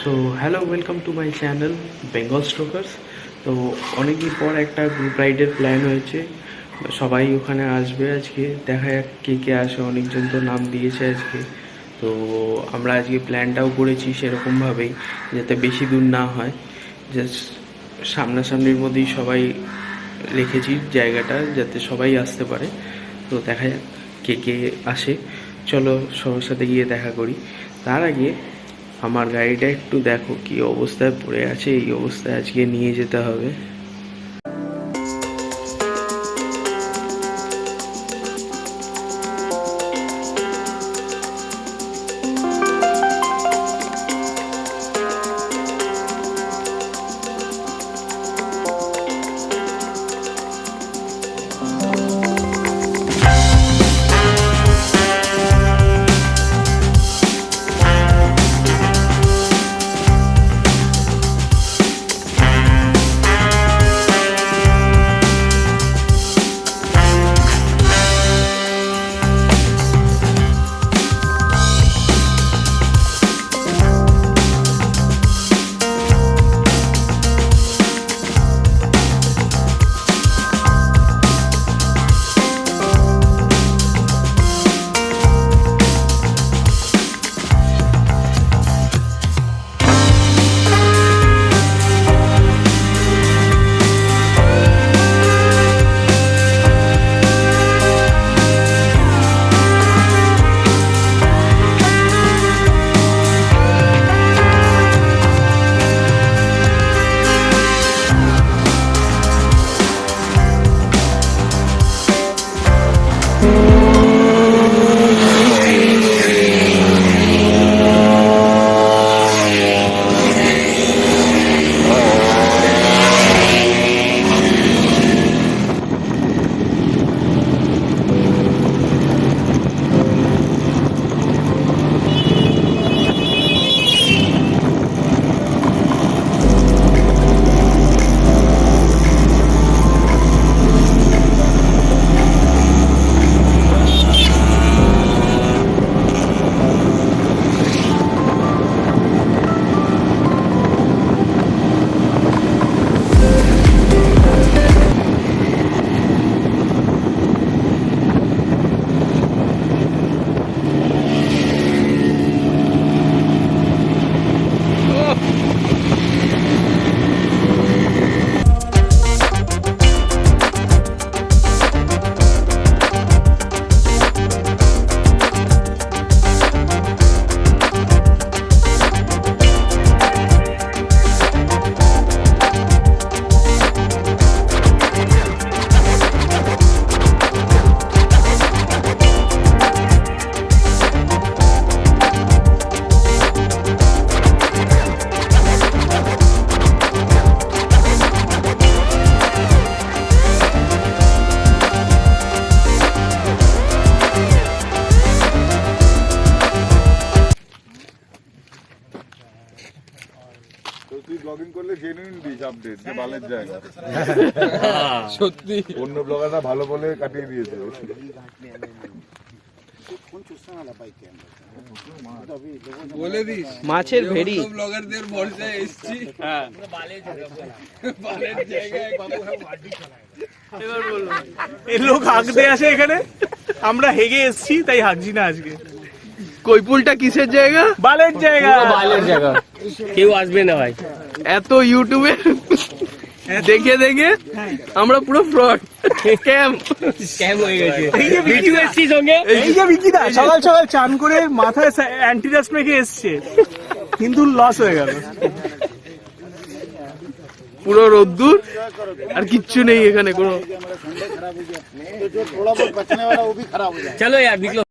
So hello, welcome to my channel Bengal Strokers. তো অনেকদিন পর একটা গ্রুপ রাইডের প্ল্যান হয়েছে, সবাই ওখানে আসবে আজকে। দেখা যাক কে কে আসে, অনেকজন তো নাম দিয়েছে আজকে। তো আমরা আজকে প্ল্যানটাও করেছি সেরকমভাবেই, যাতে বেশি দূর না হয়, জাস্ট সামনাসামনির মধ্যেই সবাই রেখেছি জায়গাটা, যাতে সবাই আসতে পারে। তো দেখা যাক কে কে আসে, চলো সবার সাথে গিয়ে দেখা করি। তার আগে আমার গাড়িটা একটু দেখো কি অবস্থায় পড়ে আছে, এই অবস্থায় আজকে নিয়ে যেতে হবে। তুই ব্লগিং করলে জেনুইন দিস আপডেট যে বালের জায়গা। সত্যি অন্য ব্লগাররা ভালো বলে কাটিয়ে দিয়েছে। বলে দিস মাছের ভেড়ি ব্লগারদের ভরসায় এসেছি। বালের জায়গায় এবার বলবো এই লোক হাঁকতে আসে এখানে, আমরা হেগে এসছি তাই হাঁকছি না আজকে। কৈপুলটা কিসের জায়গা? বালের জায়গা, বালের জায়গা, কেউ আসবে না ভাই। এত ইউটিউবে দেখে দেখে আমরা পুরো ফ্রড স্ক্যাম হয়ে গেছে। এই যে বিকি দা, এই যে বিকি দা সকাল সকাল চান করে মাথায় অ্যান্টিডাস্ট মেখে এসছে, কিন্তু লস হয়ে গেল। পুরো রোদ্দুর আর কিচ্ছু নেই এখানে কোনো। চলো यार निकलो।